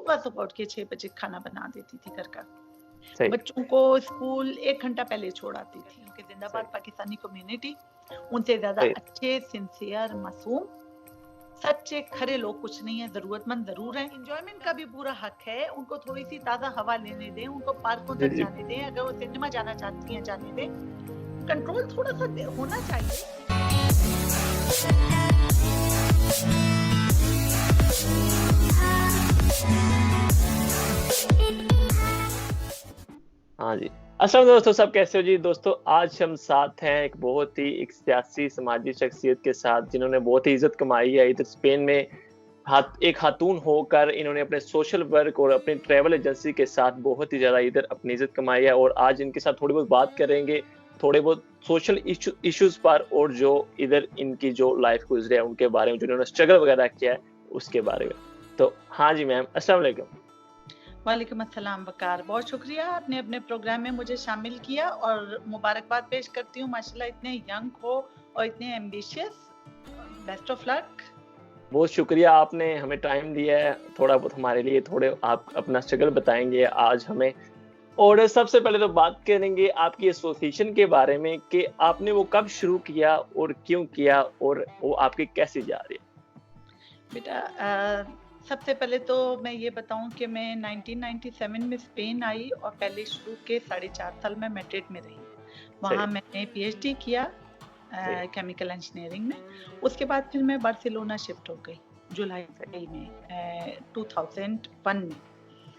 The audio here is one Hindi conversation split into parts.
सुबह सुबह उठ के 6 बजे खाना बना देती थी घर का। सही, बच्चों को स्कूल 1 घंटा पहले छोड़ आती थी क्योंकि जिंदाबाद सही, पाकिस्तानी कम्युनिटी, उनसे ज़्यादा सही। अच्छे, सिंसियर, मासूम, सच्चे, खरे लोग कुछ नहीं है, ज़रूरतमंद ज़रूर हैं। एन्जॉयमेंट का भी पूरा हक है, उनको थोड़ी-सी ताज़ा हवा लेने दें, उनको पार्कों जी, तक जी। जाने दें, अगर वो सिनेमा जाना चाहती हैं, जाने दें। कंट्रोल थोड़ा-सा होना चाहिए। हाँ जी। अस्सलाम दोस्तों, सब कैसे हो जी? दोस्तों, आज हम साथ हैं एक सियासी समाजी शख्सियत के साथ जिन्होंने बहुत ही इज़्ज़त कमाई है। इधर स्पेन में एक खातून होकर इन्होंने अपने सोशल वर्क और अपनी ट्रैवल एजेंसी के साथ बहुत ही ज़्यादा इधर अपनी इज़्ज़त कमाई है और आज इनके साथ थोड़ी बहुत बात करेंगे, थोड़े बहुत सोशल इश्यूज़ पर और जो इधर इनकी जो लाइफ़ गुज़री है उनके बारे में, जो इन्होंने स्ट्रगल वगैरह किया है, उसके बारे में। तो हाँ जी मैम, अस्सलाम वालेकुम। वालेकुम अस्सलाम वक़ार, बहुत शुक्रिया आपने अपने प्रोग्राम में मुझे शामिल किया और मुबारकबाद पेश करती हूँ माशाल्लाह इतने यंग हो और इतने एम्बिशियस, बेस्ट ऑफ लक। बहुत शुक्रिया आपने हमें टाइम दिया है, थोड़ा बहुत हमारे लिए थोड़े आप अपना स्ट्रगल बताएँगे आज हमें। और सबसे पहले तो बात करेंगे आपकी एसोसिएशन के बारे में कि आपने वो कब शुरू किया और क्यों किया और वो आपकी कैसे जा रही है? बेटा सबसे पहले तो मैं ये बताऊँ कि मैं 1997 में स्पेन आई और पहले शुरू के 4.5 साल मैं मैड्रिड में रही। वहाँ सही, मैंने पीएचडी किया सही, केमिकल इंजीनियरिंग में। उसके बाद फिर मैं बार्सिलोना शिफ्ट हो गई जुलाई सही, में 2001 में।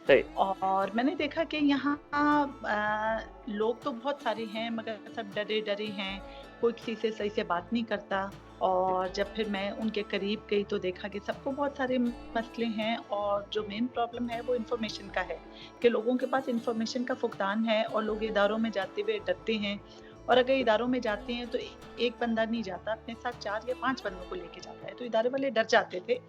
सही, और मैंने देखा कि यहाँ लोग तो बहुत सारे हैं मगर सब डरे-डरे हैं, कोई किसी से सही से बात नहीं करता। जी, और जब फिर मैं उनके करीब गई तो देखा कि सबको बहुत सारे मसले हैं और जो मेन प्रॉब्लम है वो इन्फॉर्मेशन का है, कि लोगों के पास इन्फॉर्मेशन का फुकदान है और लोग इदारों में जाते हुए डरते हैं। और अगर जी, इदारों में जाते हैं तो एक बंदा नहीं जाता, अपने साथ 4 या 5 बंदों को लेके जाता है, तो इदारे वाले डर जाते थे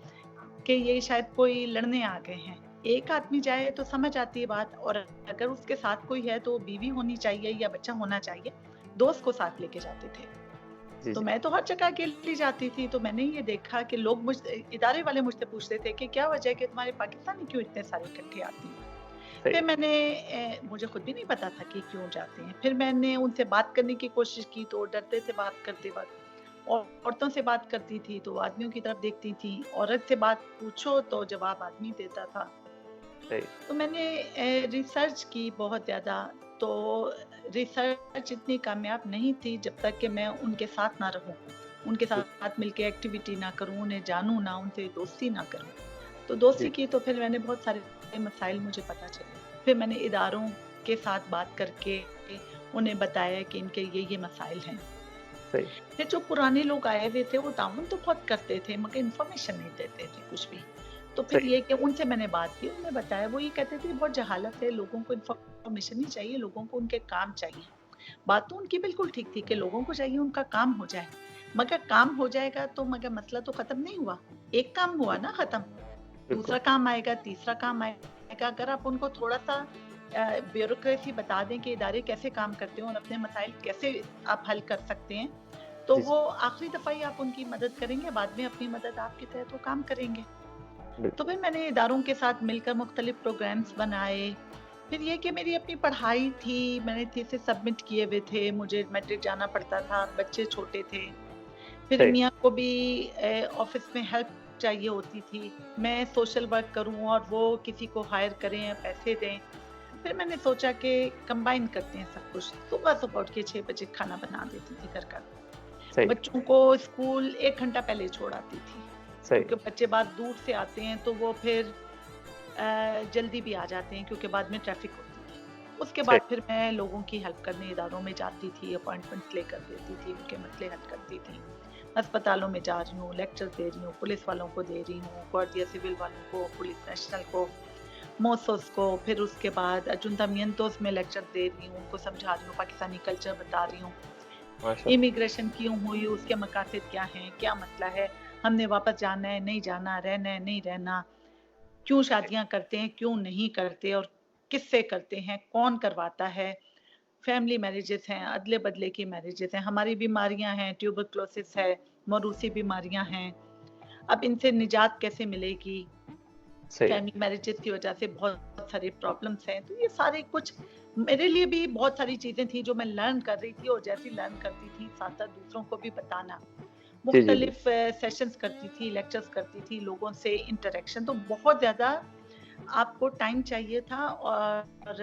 कि ये शायद कोई लड़ने आ गए हैं। एक आदमी जाए तो समझ आती है बात, और अगर उसके साथ कोई है तो बीवी होनी चाहिए या बच्चा होना चाहिए, दोस्त को साथ लेके जाते थे। जी, तो जी, मैं तो हर जगह अकेली जाती थी, तो मैंने ये देखा कि लोग इदारे वाले मुझसे पूछते थे कि क्या वजह है कि तुम्हारे पाकिस्तानी क्यों इतने सारे इकट्ठे आते हैं? सही, फिर मैंने मुझे खुद भी नहीं पता था कि क्यों जाते हैं। फिर मैंने उनसे बात करने की कोशिश की तो वो डरते थे बात करते वक़्त। औरतों से बात करती थी तो आदमियों की तरफ देखती थी। औरत से बात पूछो तो जवाब आदमी देता था। सही, तो मैंने रिसर्च की बहुत ज़्यादा, तो रिसर्च इतनी कामयाब नहीं थी जब तक कि मैं उनके साथ ना रहूँ, उनके जी, साथ मिलके एक्टिविटी ना करूँ, उन्हें जानूँ ना, उनसे दोस्ती ना करूँ। तो जी, दोस्ती की तो फिर मैंने बहुत सारे मसाइल मुझे पता चले। फिर मैंने इदारों के साथ बात करके उन्हें बताया कि इनके ये मसाइल हैं। सही, फिर जो पुराने लोग आए हुए थे वो ताउन तो बहुत करते थे मगर इन्फॉर्मेशन नहीं देते थे कुछ भी। तो फिर सही, ये कि उनसे मैंने बात की, उन्होंने बताया, वो ये कहते थे बहुत जहालत है, लोगों को इन्फॉर्मेशन नहीं चाहिए, लोगों को उनके काम चाहिए। बात तो उनकी बिल्कुल ठीक थी कि लोगों को चाहिए उनका काम हो जाए, मगर काम हो जाएगा तो मगर मसला तो खत्म नहीं हुआ। एक काम हुआ जी, ना खत्म, बिल्कुल, दूसरा काम आएगा, तीसरा काम आएगा। अगर आप उनको थोड़ा-सा ब्यूरोक्रेसी बता दें कि इदारे कैसे काम करते हैं और अपने मसाइल कैसे आप हल कर सकते हैं, तो जी, जी, वो आखिरी दफ़ा ही आप उनकी मदद करेंगे, बाद में अपनी मदद आपके तहत वो काम करेंगे। तो बिल्कुल, फिर मैंने इदारों के साथ मिलकर मुख्तलिफ प्रोग्राम्स बनाए। फिर ये कि मेरी अपनी पढ़ाई थी, मैंने थीसिस सबमिट किए हुए थे, मुझे मैट्रिक जाना पड़ता था, बच्चे छोटे थे। फिर सही, मियाँ को भी ऑफ़िस में हेल्प चाहिए होती थी। मैं सोशल वर्क करूँ और वो किसी को हायर करें या पैसे दें। फिर मैंने सोचा कि कंबाइन करते हैं सब कुछ। सुबह-सुबह उठ के 6 बजे खाना बना देती थी घर का। सही, बच्चों को स्कूल 1 घंटा पहले छोड़ आती थी, सही, क्योंकि बच्चे बहुत दूर से आते हैं तो वो फिर जल्दी भी आ जाते हैं क्योंकि बाद में ट्रैफ़िक होती है। उसके सही, बाद फिर मैं लोगों की हेल्प करने इदारों में जाती थी, अपॉइंटमेंट्स लेकर देती थी, उनके मसले हल करती थी। अस्पतालों में जा रही हूँ, लेक्चर्स दे रही हूँ, पुलिस वालों को दे रही हूँ, गुआर्डिया सिविल वालों को, पुलिस नेशनल को, मोसोस को, फिर उसके बाद अयुंटमियंतोस में लेक्चर दे रही हूँ, उनको समझा रही हूँ, पाकिस्तानी कल्चर बता रही हूँ। माशाअल्लाह, इमिग्रेशन क्यों हुई, उसके मकासद क्या हैं, क्या मसला है, हमने वापस जाना है, नहीं जाना, रहना है, नहीं रहना, क्यों जी, शादियाँ करते हैं, क्यों नहीं करते और किससे करते हैं, कौन करवाता है। फैमिली मैरिजेज़ हैं, अदले-बदले की मैरिजेज़ हैं, हमारी बीमारियाँ हैं, ट्यूबरक्लोसिस है, मौरूसी बीमारियाँ हैं। अब इनसे निजात कैसे मिलेगी? सही है। फैमिली मैरिजेस की वजह से बहुत सारे प्रॉब्लम्स हैं। तो ये सारे कुछ मेरे लिए भी बहुत सारी चीज़ें थी जो मैं लर्न कर रही थी, और जैसे लर्न करती थी साथ-साथ दूसरों को भी बताना। जी, जी, जी। मुख्तलिफ सेशंस करती थी, लेक्चर्स करती थी, लोगों से इंटरेक्शन, तो बहुत ज़्यादा आपको टाइम चाहिए था और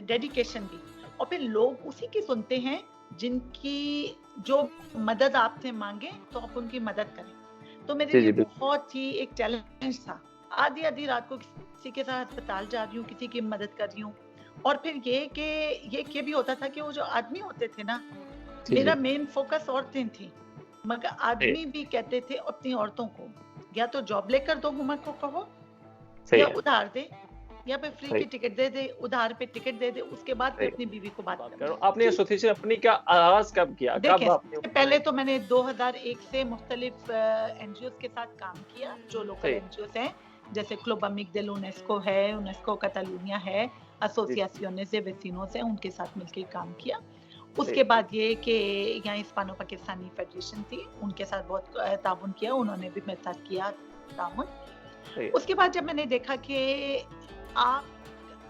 डेडिकेशन भी। और फिर लोग उसी की सुनते हैं जिनकी जो मदद आपसे माँगे तो आप उनकी मदद करें। तो मेरे जी, लिए जी, बिल्कुल। बहुत ही एक चैलेंज था। आधी-आधी रात को किसी के साथ अस्पताल जा रही हूँ, किसी की मदद कर रही हूँ। और फिर ये भी होता था कि वो जो आदमी होते थे ना, जी, मेरा जी। मेन फ़ोकस औरतें थीं। मगर सही है, आदमी भी कहते थे अपनी औरतों को, या तो जॉब लेकर दो हुमा को कहो, सही या है, उधार दे, या फिर फ्री सही, की टिकट दे दे, उधार पे टिकट दे दे, उसके बाद सही फिर है। अपनी बीवी को बात बात करनी। करो, आपने जी, एसोसिएशन अपनी का आगाज़ कब किया? देखिए, कब आपने सबसे उसमें पहले तो मैंने 2001 से मुख्तलिफ एनजीओज़ के साथ काम किया, जो लोकल सही, एनजीओज़ हैं, जैसे क्लब अमिक del यूनेस्को है, यूनेस्को कातालुनिया है, जी, जी, एसोसिएशन्स de Vecinos है, उनके साथ मिलके काम किया। सही उसके है, बाद ये कि यहाँ हिस्पानो-पाकिस्तानी फेडरेशन थी, उनके साथ बहुत ताउन किया, उन्होंने भी मेरे साथ किया ताउन। सही है, उसके बाद जब मैंने देखा कि आप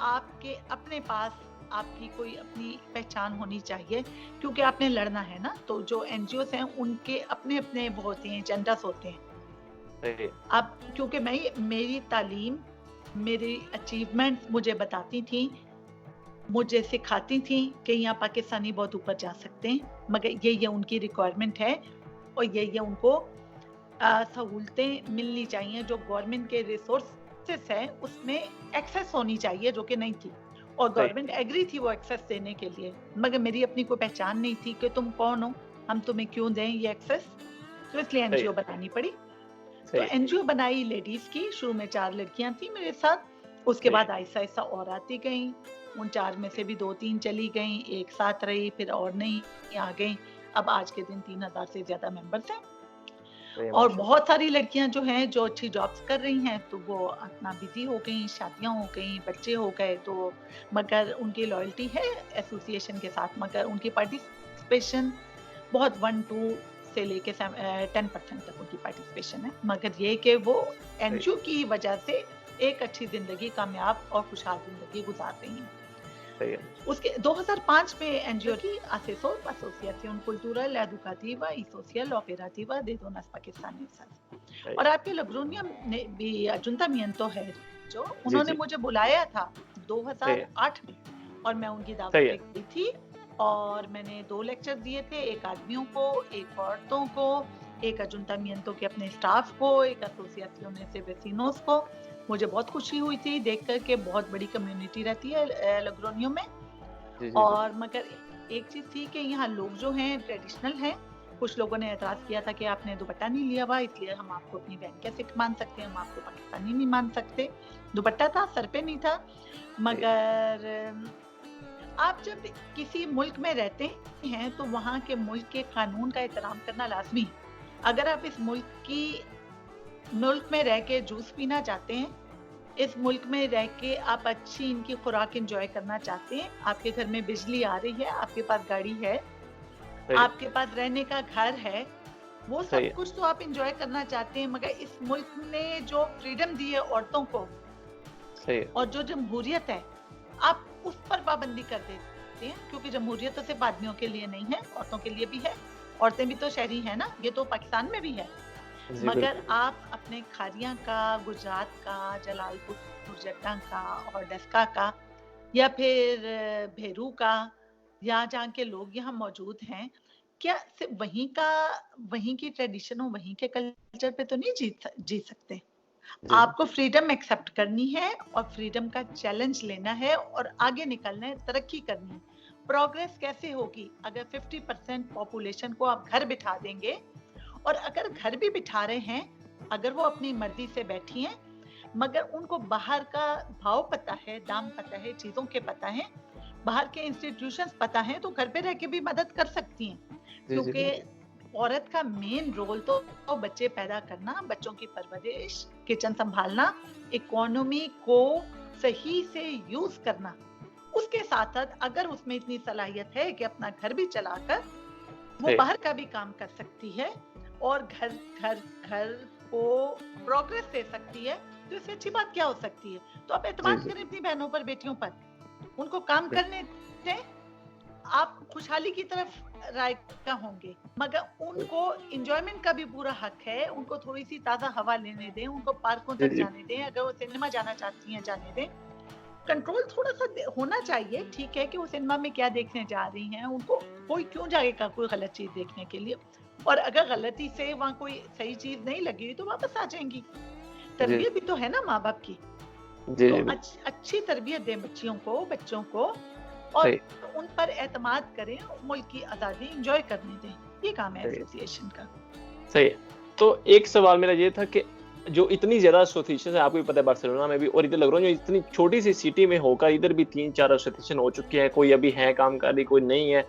आपके अपने पास आपकी कोई अपनी पहचान होनी चाहिए, क्योंकि आपने लड़ना है ना, तो जो एनजीओज़ हैं उनके अपने-अपने वो होते हैं, एजेंडास होते हैं। सही है, अब क्योंकि मेरी तालीम, मेरी अचीवमेंट्स मुझे बताती थी, मुझे सिखाती थी कि यहाँ पाकिस्तानी बहुत ऊपर जा सकते हैं, मगर ये उनकी रिक्वायरमेंट है, और ये उनको सहूलतें मिलनी चाहिए, जो गवर्नमेंट के रिसोर्सेस हैं उसमें एक्सेस होनी चाहिए, जो कि नहीं थी। और सही, गवर्नमेंट एग्री थी वो एक्सेस देने के लिए, मगर मेरी अपनी कोई पहचान नहीं थी कि तुम कौन हो, हम तुम्हें क्यों दें ये एक्सेस। तो इसलिए सही एनजीओ है, बनानी पड़ी। तो सही है, एनजीओ बनाई लेडीज की, शुरू में 4 लड़कियां थी मेरे साथ, उसके सही है, बाद आहिस्ता-आहिस्ता और आती गईं। उन 4 में से भी 2-3 चली गईं, एक साथ रही, फिर और नई आ गईं। अब आज के दिन 3000 से ज़्यादा मेंबर्स हैं। सही है, और माशाअल्लाह। बहुत सारी लड़कियां जो हैं, जो अच्छी जॉब्स कर रही हैं, तो वो अपना बिजी हो गई, शादियां हो गई, बच्चे हो गए, तो मगर उनकी लॉयल्टी है एसोसिएशन के साथ, मगर उनकी पार्टिसिपेशन बहुत 1-2 से लेके 10% तक उनकी पार्टिसिपेशन है। मगर ये कि वो सही, एनजीओ की वजह से एक अच्छी ज़िंदगी, कामयाब और खुशहाल ज़िंदगी गुज़ार रही हैं। सही है, उसके 2005 में एनजीओ की Asociación Cultural, Educativa y Social Operativa de Donas Pakistanesas। सही, और आपके लग्रोनिया ने भी अजुंतामियंतो है, जो जी, उन्होंने जी, मुझे बुलाया था सही है, 2008 में, और मैं उनकी दावत सही पे है, गई थी, और मैंने 2 लेक्चर दिए थे, एक आदमियों को, एक औरतों को, एक अजुंतामियंतो के अपने स्टाफ को, एक एसोसिएशन्स de Vecinos को। मुझे बहुत खुशी हुई थी देख कर के, बहुत बड़ी कम्युनिटी रहती है लग्रोनियो में। जी, जी, और बिल्कुल, मगर एक चीज़ थी कि यहाँ लोग जो हैं ट्रेडिशनल हैं। कुछ लोगों ने एतराज़ किया था कि आपने दुपट्टा नहीं लिया हुआ, इसलिए हम आपको अपनी बहन कैसे मान सकते हैं, हम आपको पाकिस्तानी नहीं मान सकते। दुपट्टा था, सर पे नहीं था। सही है, मगर आप जब किसी मुल्क में रहते हैं, तो वहाँ के मुल्क के कानून का एहतराम करना लाज़मी है। अगर आप इस मुल्क में रह के जूस पीना चाहते हैं, इस मुल्क में रह के आप अच्छी इनकी खुराक एन्जॉय करना चाहते हैं, आपके घर में बिजली आ रही है, आपके पास गाड़ी है, सही है, आपके पास रहने का घर है, वो सही सब है, कुछ तो आप एन्जॉय करना चाहते हैं, मगर इस मुल्क ने जो फ्रीडम दी है औरतों को, सही है, और जो जमहूरियत है, आप उस पर पाबंदी कर देते हैं, क्योंकि जमहूरियत तो सिर्फ आदमियों के लिए नहीं है, औरतों के लिए भी है। औरतें भी तो शहरी हैं ना, ये तो पाकिस्तान में भी है। जी, मगर बिल्कुल, आप अपने खारियाँ का, गुजरात का, जलालपुर जट्टा का और डस्का का, या फिर भेरू का, या जहाँ के लोग यहाँ मौजूद हैं, क्या सिर्फ वहीं की ट्रेडिशन और वहीं के कल्चर पे तो नहीं जी सकते। जी, जी, आपको फ्रीडम एक्सेप्ट करनी है, और फ्रीडम का चैलेंज लेना है, और आगे निकलना है, तरक्की करनी है। प्रोग्रेस कैसे होगी अगर 50% पॉपुलेशन को आप घर बिठा देंगे, और अगर घर भी बिठा रहे हैं, अगर वो अपनी मर्जी से बैठी हैं, मगर उनको बाहर का भाव पता है, दाम पता है, चीज़ों के पता है, बाहर के इंस्टीट्यूशंस पता है, तो घर पे रह के भी मदद कर सकती हैं। जी, जी, क्योंकि बिल्कुल, औरत का मेन रोल तो बच्चे पैदा करना, बच्चों की परवरिश, किचन संभालना, इकोनॉमी को सही से यूज़ करना। उसके साथ-साथ अगर उसमें इतनी सलाहियत है कि अपना घर भी चलाकर वो सही है, बाहर का भी काम कर सकती है, और घर घर घर को प्रोग्रेस दे सकती है, तो इससे अच्छी बात क्या हो सकती है? तो आप जी, एतमाद जी। करें अपनी बहनों पर, बेटियों पर, उनको काम जी, करने दें, आप खुशहाली की तरफ रायगा होंगे, मगर जी। उनको एन्जॉयमेंट का भी पूरा हक है, उनको थोड़ी-सी ताज़ा हवा लेने दें, उनको पार्कों जी, तक जी। जाने दें, अगर वो सिनेमा जाना चाहती हैं, जाने दें। कंट्रोल थोड़ा-सा होना चाहिए, ठीक है कि वो सिनेमा में क्या देखने जा रही हैं, उनको कोई क्यों जाएगा कोई गलत चीज़ देखने के लिए, और अगर गलती से वहाँ कोई सही चीज़ नहीं लगी तो वापस आ जाएँगी। जी, तरबियत भी तो है ना माँ-बाप की। जी, तो जी, बिल्कुल। अच्छी तरबियत दें बच्चों को और सही, उन पर एतमाद करें, मुल्क की आज़ादी एन्जॉय करने दें। ये काम है सही है, एसोसिएशन का। सही है। तो एक सवाल मेरा ये था कि जो इतनी ज़्यादा एसोसिएशंस हैं, आपको भी पता है बार्सिलोना में भी और इधर लग रहा है जो इतनी छोटी-सी सिटी में होकर इधर भी 3-4 एसोसिएशन हो चुके हैं, कोई अभी है काम कर रही, कोई नहीं है।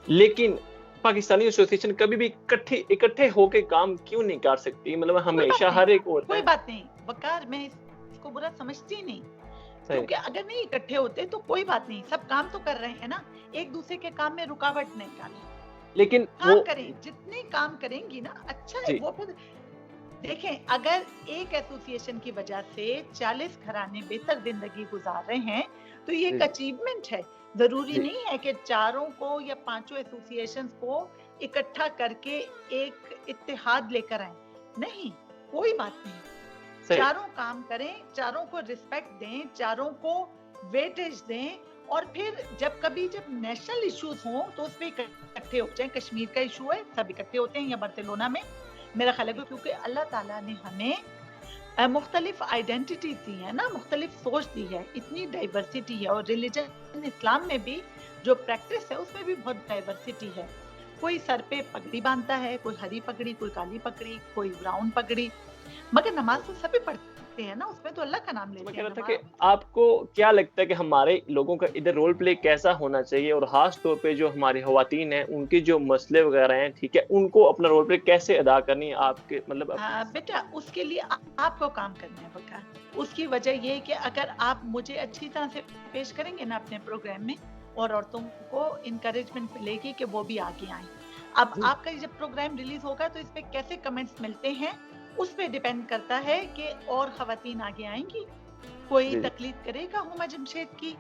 लेकिन पाकिस्तानी एसोसिएशन कभी भी इकट्ठे होके काम क्यों नहीं कर सकती? मतलब कोई बात हमेशा नहीं, हर एक होता कोई है। बात नहीं। वक़ार, मैं इसको बुरा समझती ही नहीं। सही, क्योंकि अगर नहीं इकट्ठे होते तो कोई बात नहीं, सब काम तो कर रहे हैं ना, एक-दूसरे के काम में रुकावट नहीं डालें। लेकिन वो काम करें, जितने काम करेंगी ना अच्छा है, जी, वो फिर देखें, अगर एक एसोसिएशन की वजह से 40 घराने बेहतर ज़िंदगी गुज़ार रहे हैं, तो ये जी, एक जी, अचीवमेंट है। ज़रूरी जी, नहीं है कि चारों को या पाँचों एसोसिएशंस को इकट्ठा करके एक इत्तेहाद लेकर आएँ। नहीं, कोई बात नहीं। सही, चारों काम करें, चारों को रिस्पेक्ट दें, चारों को वेटेज दें, और फिर जब नेशनल इश्यूज हों तो उस पे इकट्ठे हो जाएं। कश्मीर का इशू है, सब इकट्ठे होते हैं या बार्सिलोना में, मेरा ख्याल है कि क्योंकि अल्लाह ताला ने हमें मुख्तलिफ आइडेंटिटी दी है ना, मुख्तलिफ सोच दी है, इतनी डाइवर्सिटी है, और रिलीजन इस्लाम में भी जो प्रैक्टिस है उसमें भी बहुत डाइवर्सिटी है। कोई सर पे पगड़ी बांधता है, कोई हरी पगड़ी, कोई काली पगड़ी, कोई ब्राउन पगड़ी, मगर नमाज तो सभी पढ़ते हैं ना, उसमें तो अल्लाह का नाम मैं लेते कह हैं। रहा था कि नमाज आपको क्या लगता है कि हमारे लोगों का इधर रोल प्ले कैसा होना चाहिए और ख़ास तौर पे जो हमारी ख़वातीन हैं, उनके जो मसले वग़ैरह हैं, ठीक है, उनको अपना रोल प्ले कैसे अदा करनी है आपके मतलब बेटा, उसके लिए आपको काम करना है बका। उसकी वजह ये है कि अगर आप मुझे अच्छी तरह से पेश करेंगे ना अपने प्रोग्राम में, और औरतों को इनकरेजमेंट मिलेगी कि वो भी आगे आएँ। अब जी, आपका जब प्रोग्राम रिलीज़ होगा तो इस पे कैसे कमेंट्स मिलते हैं, उस पे डिपेंड करता है कि और ख़वातीन आगे आएँगी। कोई जी, जी, तक़लीद करेगा हुमा जमशेद की,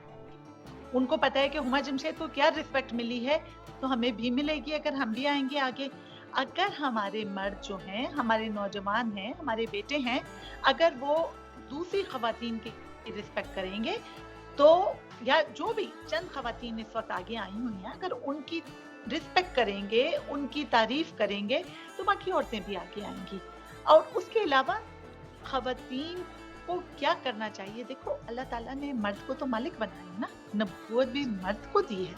उनको पता है कि हुमा जमशेद को क्या रिस्पेक्ट मिली है, तो हमें भी मिलेगी अगर हम भी आएँगे आगे। अगर हमारे मर्द जो हैं, हमारे नौजवान हैं, हमारे बेटे हैं, अगर वो दूसरी ख़वातीन की रिस्पेक्ट करेंगे, तो या जो भी चंद ख़वातीन इस वक़्त आगे आई हुई हैं, अगर उनकी रिस्पेक्ट करेंगे, उनकी तारीफ़ करेंगे, तो बाकी औरतें भी आगे आएँगी। और उसके अलावा ख़वातीन को क्या करना चाहिए? देखो, अल्लाह ताला ने मर्द को तो मालिक बनाया है ना, नबूवत भी मर्द को दी है।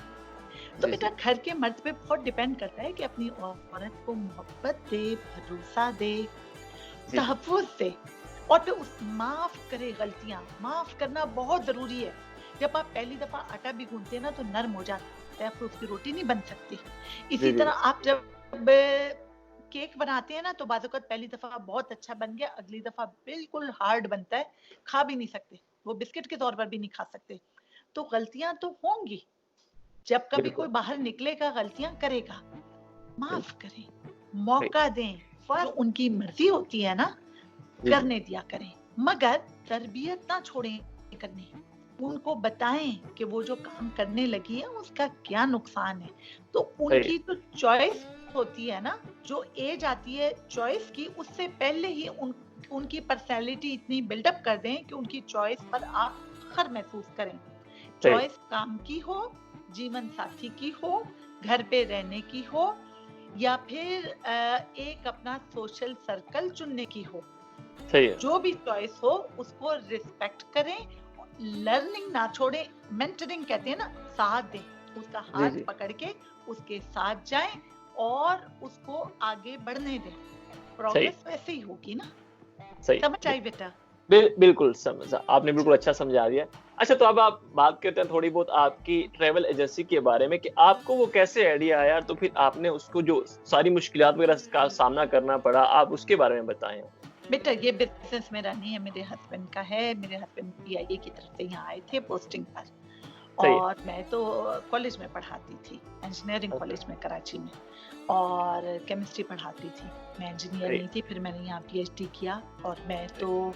तो जी, बेटा, जी, घर के मर्द पे बहुत डिपेंड करता है कि अपनी औरत को मोहब्बत दे, भरोसा दे, जी, जी, तहफ़्फ़ुज़ दे, और फिर उस माफ़ करे गलतियाँ। माफ़ करना बहुत ज़रूरी है। जब आप पहली दफ़ा आटा भी गूँथते हैं ना तो नरम हो जाता है, फिर उसकी रोटी नहीं बन सकती। जी, इसी जी, तरह आप जब केक बनाते हैं ना तो बाज़ औक़ात पहली दफ़ा बहुत अच्छा बन गया, अगली दफ़ा बिल्कुल हार्ड बनता है, खा भी नहीं सकते। वो बिस्किट के तौर पर भी नहीं खा सकते। तो गलतियाँ तो होंगी। जब कभी कोई बिल्कुल, बाहर निकलेगा, गलतियाँ करेगा, बिल्कुल, माफ़ करें, सही, मौका दें, जो उनकी मर्ज़ी होती है ना, जी, जी, करने दिया करें। मगर तरबियत ना छोड़ें करने। उनको बताएँ कि वो जो काम करने लगी है उसका क्या नुकसान है। तो सही है, उनकी जो चॉइस होती है ना, जो एज आती है चॉइस की, उससे पहले ही उनकी पर्सनैलिटी इतनी बिल्डअप कर दें कि उनकी चॉइस पर आप फ़ख्र महसूस करें। सही, चॉइस काम की हो, जीवन साथी की हो, घर पे रहने की हो, या फिर एक अपना सोशल सर्कल चुनने की हो। सही है, जो भी चॉइस हो उसको रिस्पेक्ट करें, लर्निंग ना छोड़ें, मेंटरिंग कहते हैं ना, साथ दें, उसका जी, हाथ जी, पकड़ के उसके साथ जाएं और उसको आगे बढ़ने दें। सही, प्रोग्रेस वैसे ही होगी ना। सही, समझ आई बेटा? बिल्कुल समझा, आपने बिल्कुल अच्छा समझा दिया। अच्छा तो अब आप बात करते हैं थोड़ी बहुत आपकी ट्रैवल एजेंसी के बारे में कि आपको वो कैसे आइडिया आया? तो फिर आपने उसको जो सारी मुश्किलात वगैरह का सामना करना पड़ा, आप उसके बारे में बताएँ? बेटा, ये बिजनेस मेरा नहीं है, मेरे हस्बैंड का है। मेरे हस्बैंड पीआईए की तरफ से यहाँ आए थे पोस्टिंग पर, सही है। और मैं तो कॉलेज में पढ़ाती थी, इंजीनियरिंग ओके, कॉलेज में कराची में, और केमिस्ट्री पढ़ाती थी। मैं इंजीनियर सही नहीं है, थी, फिर मैंने यहाँ पीएचडी किया, और मैं तो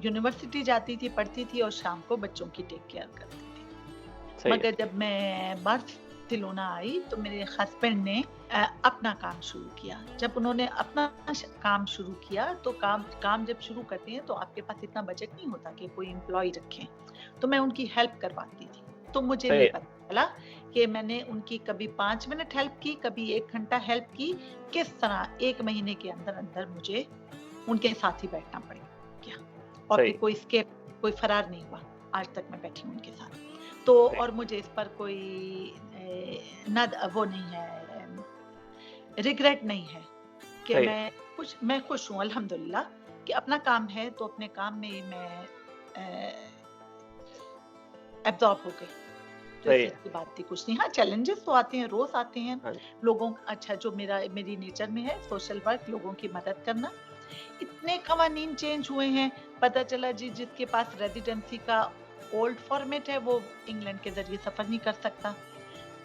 यूनिवर्सिटी जाती थी, पढ़ती थी और शाम को बच्चों की टेक केयर करती थी। सही है, मगर जब मैं बार्सिलोना आई तो मेरे हस्बैंड ने अपना काम शुरू किया। जब उन्होंने अपना काम शुरू किया तो काम काम जब शुरू करते हैं तो आपके पास इतना बजट नहीं होता कि कोई एम्प्लॉय रखें, तो मैं उनकी हेल्प करवाती थी। तो मुझे सही नहीं है, पता चला कि मैंने उनकी कभी 5 मिनट हेल्प की, कभी 1 घंटा हेल्प की। किस तरह 1 महीने के अंदर अंदर मुझे उनके साथ ही बैठना पड़ गया, और सही फिर है, कोई स्केप, कोई फरार नहीं हुआ। आज तक मैं बैठी हूँ उनके साथ। तो सही है, और मुझे इस पर कोई ना वो नहीं है, रिग्रेट नहीं है कि सही है, मैं खुश हूँ अल्हम्दुलिल्लाह कि अपना काम है तो अपने काम में ही मैं एब्जॉर्ब हो गई। तो सही इससे है। अच्छी बात थी कुछ नहीं। हाँ, चैलेंजेस तो आते हैं, रोज आते हैं। हाँ जी, अच्छा, जो मेरी नेचर में है सोशल वर्क, लोगों की मदद करना। इतने कवानीन चेंज हुए हैं, पता चला जी जिसके पास रेजिडेंसी का ओल्ड फॉर्मेट है वो इंग्लैंड के जरिए सफर नहीं कर सकता।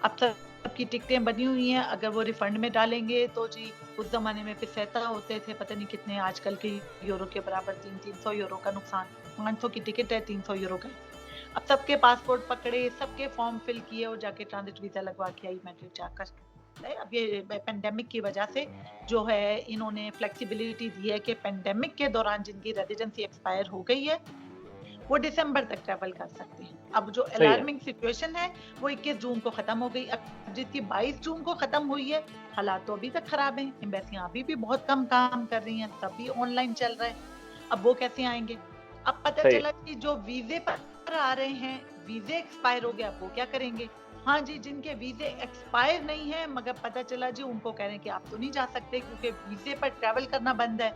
अब सबकी टिकटें बनी हुई हैं, अगर वो रिफंड में डालेंगे तो जी उस जमाने में पिसैता होते थे पता नहीं कितने, आजकल के यूरो के बराबर 300 यूरो का नुकसान। 500 की टिकट है, 300 यूरो का। अब सबके पासपोर्ट पकड़े, सबके फॉर्म फिल किए और जाके ट्रांजिट वीजा लगवा के आई मैड्रिड जाकर। अब ये पेंडेमिक की वजह से जो है इन्होंने फ्लेक्सिबिलिटी दी है कि पेंडेमिक के दौरान जिनकी रेजिडेंसी एक्सपायर हो गई है वो दिसंबर तक ट्रैवल कर सकते हैं। अब जो सही है, अलार्मिंग सिचुएशन है वो 21 जून को खत्म हो गई। अब जिसकी 22 जून को खत्म हुई है, हालात तो अभी तक खराब हैं, एम्बेसियां अभी भी बहुत कम काम कर रही हैं, सभी ऑनलाइन चल रहा है। अब वो कैसे आएंगे? अब पता सही है, चला कि जो वीजे पर आ रहे हैं, वीजे एक्सपायर हो गया, वो क्या करेंगे? हाँ जी, जिनके वीजे एक्सपायर नहीं है मगर पता चला जी उनको कह रहे हैं कि आप तो नहीं जा सकते क्योंकि वीजे पर ट्रैवल करना बंद है।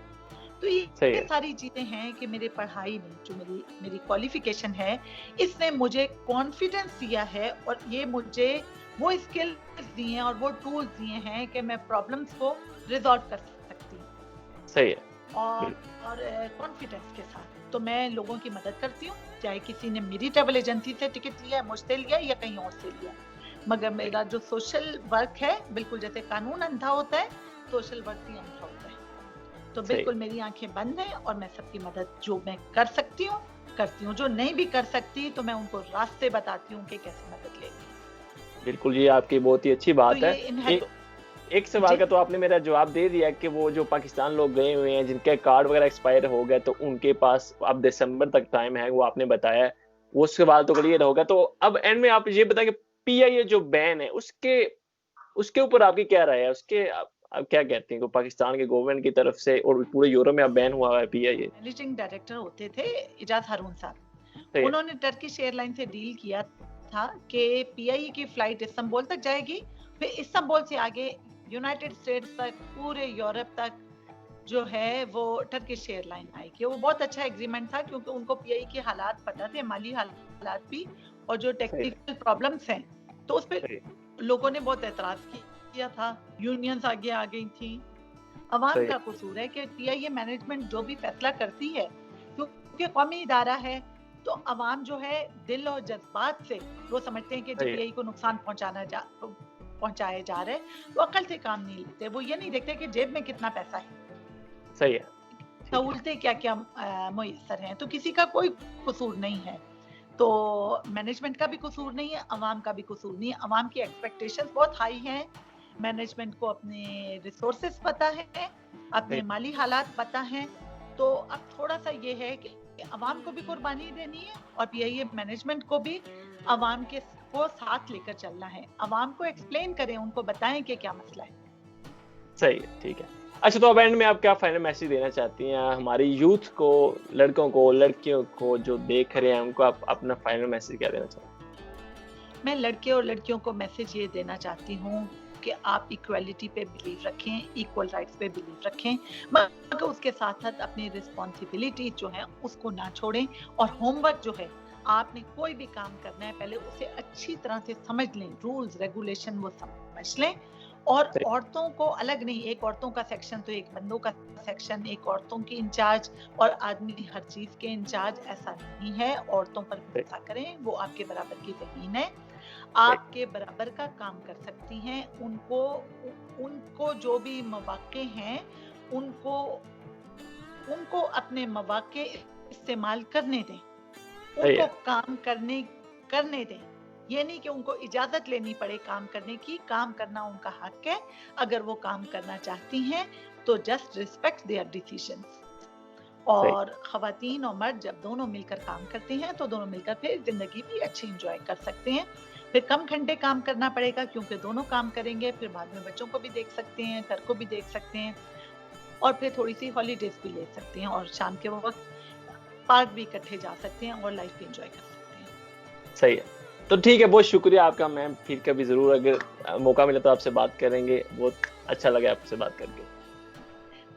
तो सही ये है, सारी चीजें हैं कि मेरे पढ़ाई ने, जो मेरी मेरी क्वालिफिकेशन है, इसने मुझे कॉन्फिडेंस दिया है और ये मुझे वो स्किल्स दिए हैं और वो टूल्स दिए हैं कि मैं प्रॉब्लम्स को रिजॉल्व कर सकती हूँ, सही है, और बिल्कुल, कॉन्फिडेंस के साथ। तो मैं लोगों की मदद करती हूँ, चाहे किसी ने मेरी ट्रैवल एजेंसी से टिकट लिया है, मुझसे लिया है या कहीं और से लिया है। मगर सही मेरा जो सोशल वर्क है, बिल्कुल जैसे कानून अंधा होता है, सोशल वर्क भी अंधा होता है। तो सही है। बिल्कुल मेरी आंखें बंद हैं और मैं सबकी मदद जो मैं कर सकती हूँ करती हूँ। जो नहीं भी कर सकती तो मैं उनको रास्ते बताती हूँ कि कैसे मदद लेनी है। बिल्कुल, ये आपकी बहुत ही अच्छी तो बात है। ये एक एक सवाल जी। का तो आपने मेरा जवाब दे दिया कि वो जो पाकिस्तान लोग गए हुए हैं, जिनके कार्ड वगैरह एक्सपायर हो गए, तो उनके पास अब दिसंबर तक टाइम है, वो आपने बताया है। वो सवाल तो क्लियर हो गया। तो अब एंड में आप ये बताएँ कि पीआईए जो बैन है, उसके उसके ऊपर आपकी क्या राय है? उसके आप क्या कहती हैं कि पाकिस्तान के गवर्नमेंट की तरफ से और पूरे यूरोप में अब बैन हुआ है पीआईए? मैनेजिंग डायरेक्टर होते थे इजाज हारून साहब। सही है, उन्होंने टर्किश एयरलाइन से डील किया था कि पीआईई की फ्लाइट इस्तांबुल तक जाएगी, फिर इस्तांबुल से आगे यूनाइटेड स्टेट्स तक, पूरे यूरोप तक जो है वो टर्किश एयरलाइन आएगी। वो बहुत अच्छा एग्रीमेंट था क्योंकि उनको पीआई के हालात पता थे, माली हालात भी, और जो सही है, टेक्निकल प्रॉब्लम्स हैं, तो उस पे सही है, लोगों ने बहुत एतराज किया था। यूनियंस आगे आ गई थी। अवाम सही है, का कसूर है कि पीआईए मैनेजमेंट जो भी फैसला करती है, क्योंकि कौमी इदारा है, तो अवाम जो है दिल और जज्बात से वो समझते हैं कि जी सही है, पीआई को नुकसान पहुंचाया जा रहा है, तो अकल से काम नहीं लेते। वो ये नहीं देखते कि जेब में कितना पैसा है, सही है, ठीक है, सहूलतें क्या क्या मुयस्सर हैं। तो किसी का कोई कसूर नहीं है। तो मैनेजमेंट का भी कसूर नहीं है, अवाम का भी कसूर नहीं है। अवाम की एक्सपेक्टेशंस बहुत हाई हैं। मैनेजमेंट को अपने रिसोर्सेज पता है, सही अपने माली हालात पता हैं। तो अब थोड़ा-सा ये है कि अवाम को भी कुर्बानी देनी है और पीआईए मैनेजमेंट को भी अवाम को साथ लेकर चलना है। अवाम को एक्सप्लेन करें, उनको बताएं कि क्या मसला है। सही है, ठीक है। अच्छा, तो अब एंड में आप क्या फाइनल मैसेज देना चाहती हैं हमारी यूथ को, लड़कों को, लड़कियों को जो देख रहे हैं, उनको आप अपना फाइनल मैसेज क्या देना चाहते हैं? मैं लड़के और लड़कियों को मैसेज ये देना चाहती हूँ कि आप इक्वालिटी पे बिलीव रखें, इक्वल राइट्स पे बिलीव रखें, मगर उसके साथ-साथ अपनी रिस्पॉन्सिबिलिटी जो है उसको ना छोड़ें। और होमवर्क जो है, आपने कोई भी काम करना है पहले उसे अच्छी तरह से समझ लें, रूल्स रेगुलेशन वो समझ लें, और सही। औरतों को अलग नहीं, एक औरतों का सेक्शन तो एक बंदों का सेक्शन, एक औरतों की इंचार्ज और आदमी हर चीज के इंचार्ज, ऐसा नहीं है। औरतों पर सही, भरोसा करें, वो आपके बराबर की बहन है, सही, आपके बराबर का काम कर सकती हैं। उनको जो भी मौके हैं, उनको उनको अपने मौके इस्तेमाल करने दें, सही उनको है, काम करने दें। ये नहीं कि उनको इजाज़त लेनी पड़े काम करने की, काम करना उनका हक है। अगर वो काम करना चाहती हैं, तो जस्ट रिस्पेक्ट देयर डिसीजंस। सही, और ख़वातीन और मर्द जब दोनों मिलकर काम करते हैं, तो दोनों मिलकर फिर ज़िंदगी भी अच्छी एन्जॉय कर सकते हैं। फिर कम घंटे काम करना पड़ेगा क्योंकि दोनों काम करेंगे, फिर बाद में बच्चों को भी देख सकते हैं, घर को भी देख सकते हैं और फिर थोड़ी-सी हॉलिडेज़ भी ले सकते हैं और शाम के वक़्त पार्क भी इकट्ठे जा सकते हैं और लाइफ़ भी एन्जॉय कर सकते हैं। सही है। तो ठीक है, बहुत शुक्रिया आपका मैम, फिर कभी ज़रूर अगर मौका मिला तो आपसे बात करेंगे। बहुत अच्छा लगा आपसे बात करके।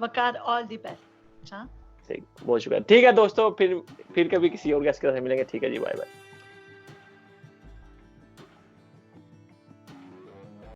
वकार, ऑल द बेस्ट। हाँ। ठीक, बहुत शुक्रिया। ठीक है दोस्तों, फिर कभी किसी और गेस्ट के साथ मिलेंगे। ठीक है जी, बाय-बाय।